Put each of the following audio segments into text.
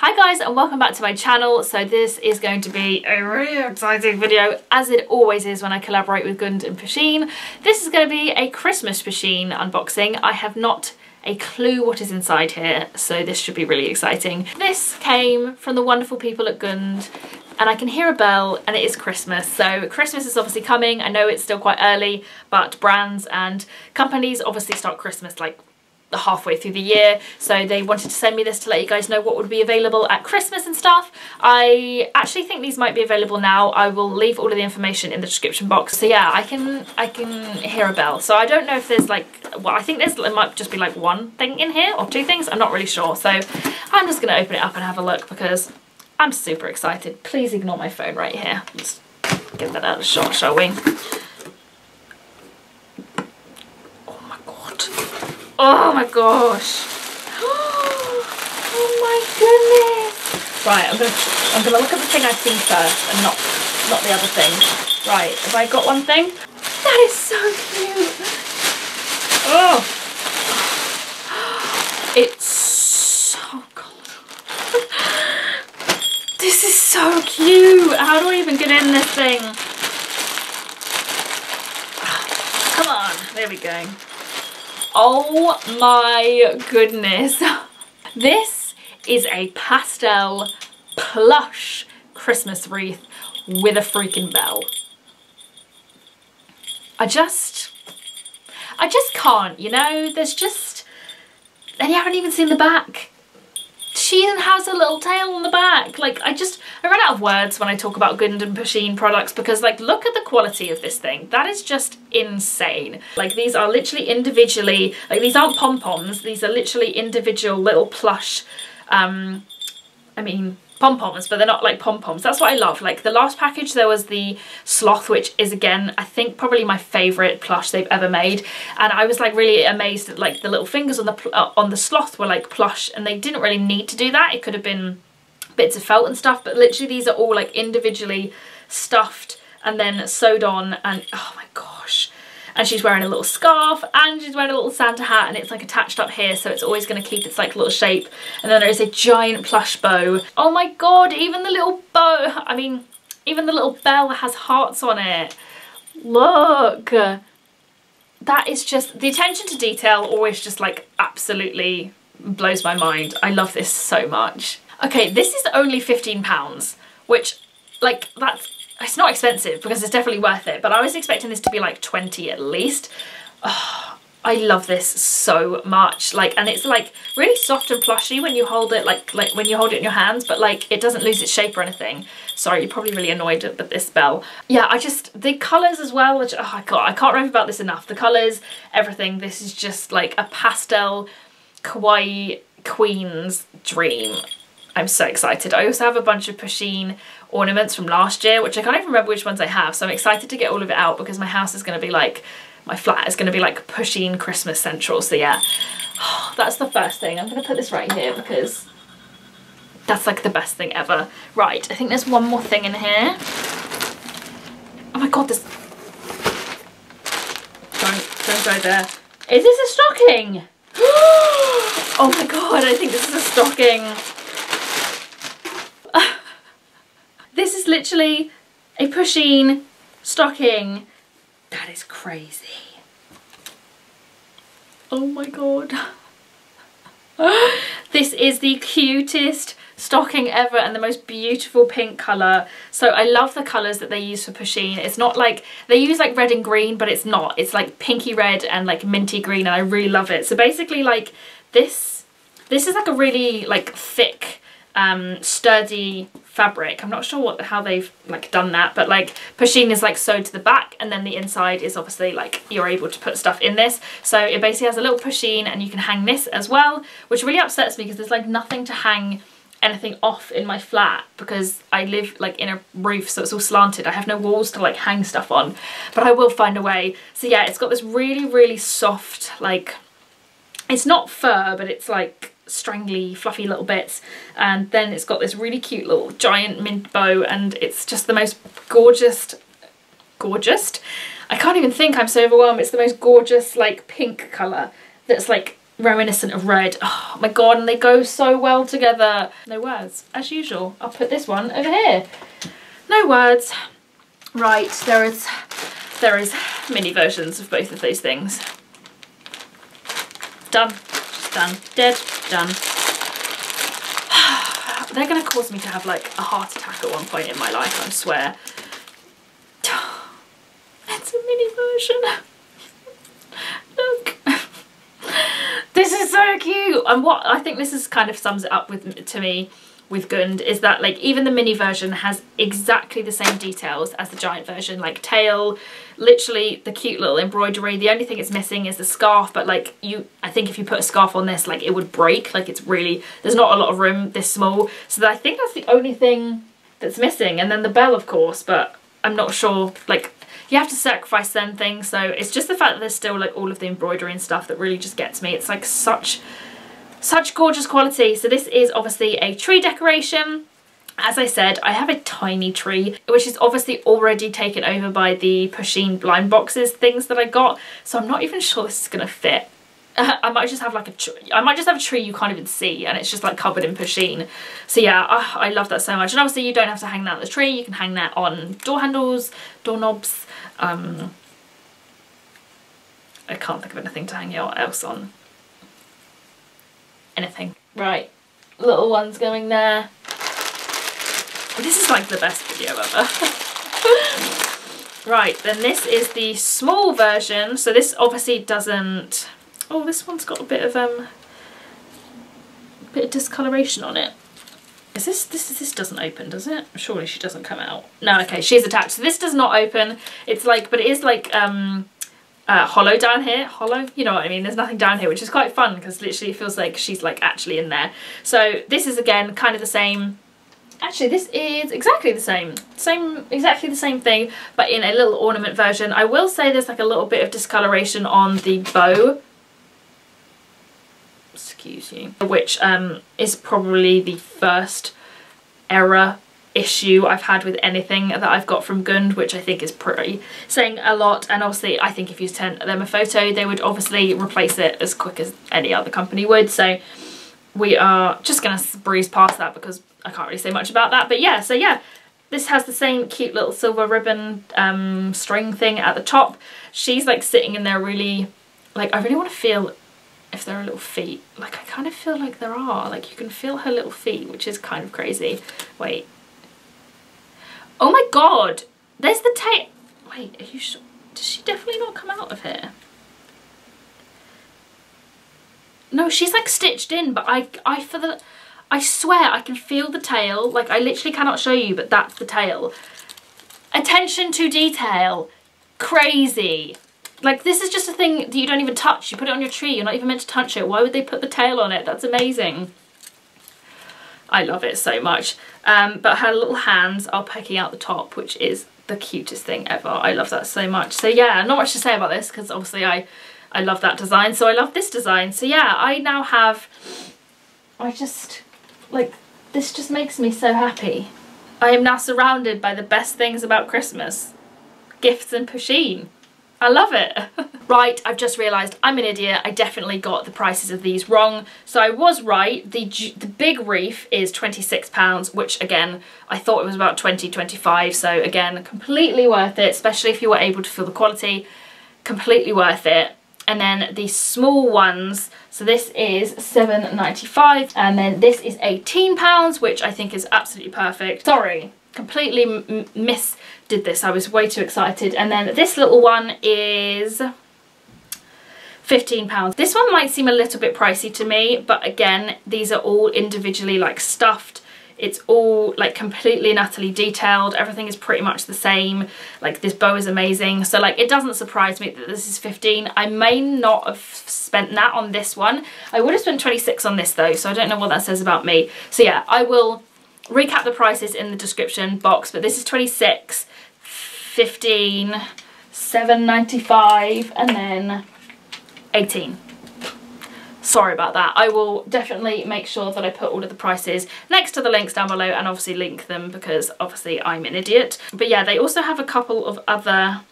Hi guys and welcome back to my channel. So this is going to be a really exciting video, as it always is when I collaborate with GUND and Pusheen. This is going to be a Christmas Pusheen unboxing. I have not a clue what is inside here, so this should be really exciting. This came from the wonderful people at GUND and I can hear a bell and it is Christmas. So Christmas is obviously coming. I know it's still quite early, but brands and companies obviously start Christmas like halfway through the year, so they wanted to send me this to let you guys know what would be available at Christmas and stuff. I actually think these might be available now. I will leave all of the information in the description box. So yeah, I can hear a bell. So I don't know if there's like, well, I think it might just be like one thing in here or two things. I'm not really sure. So I'm just gonna open it up and have a look because I'm super excited. Please ignore my phone right here. Let's get that out of shot, shall we? Oh my gosh. Oh my goodness. Right, I'm gonna look at the thing I've seen first and not the other thing. Right, have I got one thing? That is so cute. Oh. It's so cool. This is so cute. How do I even get in this thing? Come on, there we go. Oh my goodness. This is a pastel plush Christmas wreath with a freaking bell. I just can't, you know, there's just, and you haven't even seen the back. She even has a little tail on the back. Like, I run out of words when I talk about GUND and Pusheen products because, like, look at the quality of this thing. That is just insane. Like, these are literally individually, like, these aren't pom-poms. These are literally individual little plush, I mean, pom-poms, but they're not like pom-poms. That's what I love. Like, the last package, there was the sloth, which is, again, I think probably my favourite plush they've ever made. And I was like really amazed that like the little fingers on the sloth were like plush, and they didn't really need to do that. It could have been bits of felt and stuff, but literally these are all like individually stuffed and then sewed on, and oh my gosh. And she's wearing a little scarf and she's wearing a little Santa hat, and it's like attached up here, so it's always going to keep its like little shape. And then there is a giant plush bow. Oh my god, even the little bow, I mean, even the little bell has hearts on it. Look. That is just, the attention to detail always just like absolutely blows my mind. I love this so much. Okay, this is only £15, which like it's not expensive because it's definitely worth it, but I was expecting this to be like 20 at least. Oh, I love this so much. Like, and it's like really soft and plushy when you hold it, like when you hold it in your hands, but like it doesn't lose its shape or anything. Sorry, you're probably really annoyed at this bell. Yeah, the colours as well, which, oh, I can't rave about this enough. The colours, everything. This is just like a pastel kawaii queen's dream. I'm so excited. I also have a bunch of Pusheen ornaments from last year, which I can't even remember which ones I have. So I'm excited to get all of it out because my house is going to be like, my flat is going to be like Pusheen Christmas Central. So yeah, that's the first thing. I'm going to put this right here because that's like the best thing ever. Right, I think there's one more thing in here. Oh my god, this... Don't go there. Is this a stocking? Oh my god, I think this is a stocking. This is literally a Pusheen stocking. That is crazy. Oh my god. This is the cutest stocking ever and the most beautiful pink colour. So I love the colours that they use for Pusheen. It's not like, they use like red and green, but it's not. It's like pinky red and like minty green, and I really love it. So basically like this is like a really like thick, sturdy fabric. I'm not sure how they've like done that, but like Pusheen is like sewed to the back, and then the inside is obviously like you're able to put stuff in this. So it basically has a little Pusheen, and you can hang this as well, which really upsets me because there's like nothing to hang anything off in my flat because I live like in a roof, so it's all slanted. I have no walls to like hang stuff on, but I will find a way. So yeah, it's got this really soft, like, it's not fur, but it's like strangly fluffy little bits, and then it's got this really cute little giant mint bow, and it's just the most gorgeous, I can't even think, I'm so overwhelmed. It's the most gorgeous like pink colour that's like reminiscent of red. Oh my god, and they go so well together. No words, as usual. I'll put this one over here. No words. Right, there is mini versions of both of those things. Done. Just done. Dead. Done. They're going to cause me to have like a heart attack at one point in my life, I swear. It's a mini version. Look. This is so cute. And what I think this is kind of sums it up to me with GUND is that like even the mini version has exactly the same details as the giant version, like tail, literally the cute little embroidery. The only thing it's missing is the scarf, but like I think if you put a scarf on this, like it would break. Like it's really, there's not a lot of room this small, so I think that's the only thing that's missing. And then the bell, of course, but I'm not sure, like you have to sacrifice certain things, so it's just the fact that there's still like all of the embroidery and stuff that really just gets me. It's like such gorgeous quality. So this is obviously a tree decoration. As I said, I have a tiny tree, which is obviously already taken over by the Pusheen blind boxes things that I got, so I'm not even sure this is gonna fit. I might just have like a tree you can't even see, and it's just like covered in Pusheen. So yeah, I love that so much. And obviously you don't have to hang that on the tree, you can hang that on door handles, doorknobs. I can't think of anything to hang it else on. Anything. Right, little ones going there. This is like the best video ever. Right, then this is the small version. So this obviously doesn't, oh, this one's got a bit of discoloration on it. Is this doesn't open, does it? Surely she doesn't come out. No, okay, she's attached. So this does not open. It's like, but it is like hollow down here. Hollow, you know what I mean? There's nothing down here, which is quite fun because literally it feels like she's like actually in there. So this is again kind of the same. Actually, this is exactly the same. Exactly the same thing, but in a little ornament version. I will say there's like a little bit of discoloration on the bow. Excuse you. Which is probably the first error issue I've had with anything that I've got from GUND, which I think is pretty saying a lot. And obviously I think if you sent them a photo, they would obviously replace it as quick as any other company would. So we are just gonna breeze past that because I can't really say much about that. But yeah, so yeah, this has the same cute little silver ribbon string thing at the top. She's like sitting in there really, like I really want to feel if there are little feet. Like I kind of feel like there are, like you can feel her little feet, which is kind of crazy. Wait. Oh my god, there's the tail. Wait, are you sure? Does she definitely not come out of here? No, she's like stitched in, but I swear I can feel the tail. Like I literally cannot show you, but that's the tail. Attention to detail. Crazy. Like this is just a thing that you don't even touch. You put it on your tree, you're not even meant to touch it. Why would they put the tail on it? That's amazing. I love it so much. But her little hands are poking out the top, which is the cutest thing ever. I love that so much. So yeah, not much to say about this because obviously I love that design, so I love this design. So yeah, I now have, I just, like, this just makes me so happy. I am now surrounded by the best things about Christmas. Gifts and Pusheen. I love it. Right, I've just realised I'm an idiot. I definitely got the prices of these wrong. So I was right. The big wreath is £26, which again, I thought it was about 20, 25. So again, completely worth it, especially if you were able to feel the quality. Completely worth it. And then the small ones, so this is £7.95, and then this is £18, which I think is absolutely perfect. Sorry, completely misdid this. I was way too excited. And then this little one is £15. This one might seem a little bit pricey to me, but again, these are all individually like stuffed. It's all like completely and utterly detailed. Everything is pretty much the same. Like this bow is amazing. So like it doesn't surprise me that this is 15. I may not have spent that on this one. I would have spent 26 on this though, so I don't know what that says about me. So yeah, I will recap the prices in the description box, but this is 26, 15, £7.95, and then 18. Sorry about that. I will definitely make sure that I put all of the prices next to the links down below, and obviously link them because obviously I'm an idiot. But yeah, they also have a couple of other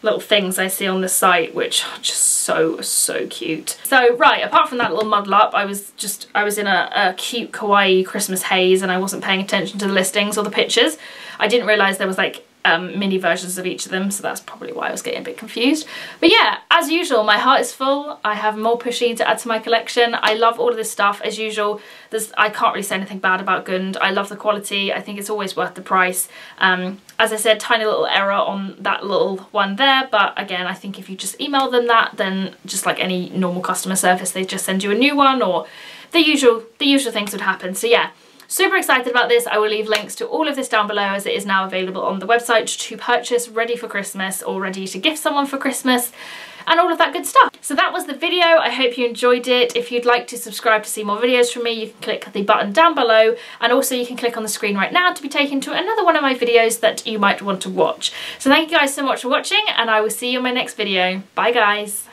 little things I see on the site, which are just so cute. So right, apart from that little muddle up, I was in a cute kawaii Christmas haze, and I wasn't paying attention to the listings or the pictures. I didn't realise there was like mini versions of each of them, so that's probably why I was getting a bit confused. But yeah, as usual, my heart is full. I have more Pusheen to add to my collection. I love all of this stuff. As usual, I can't really say anything bad about GUND. I love the quality. I think it's always worth the price. As I said, tiny little error on that little one there, but again, I think if you just email them that, then just like any normal customer service, they just send you a new one, or the usual things would happen. So yeah, super excited about this. I will leave links to all of this down below, as it is now available on the website to purchase, ready for Christmas or ready to gift someone for Christmas, and all of that good stuff. So that was the video. I hope you enjoyed it. If you'd like to subscribe to see more videos from me, you can click the button down below, and also you can click on the screen right now to be taken to another one of my videos that you might want to watch. So thank you guys so much for watching, and I will see you in my next video. Bye guys.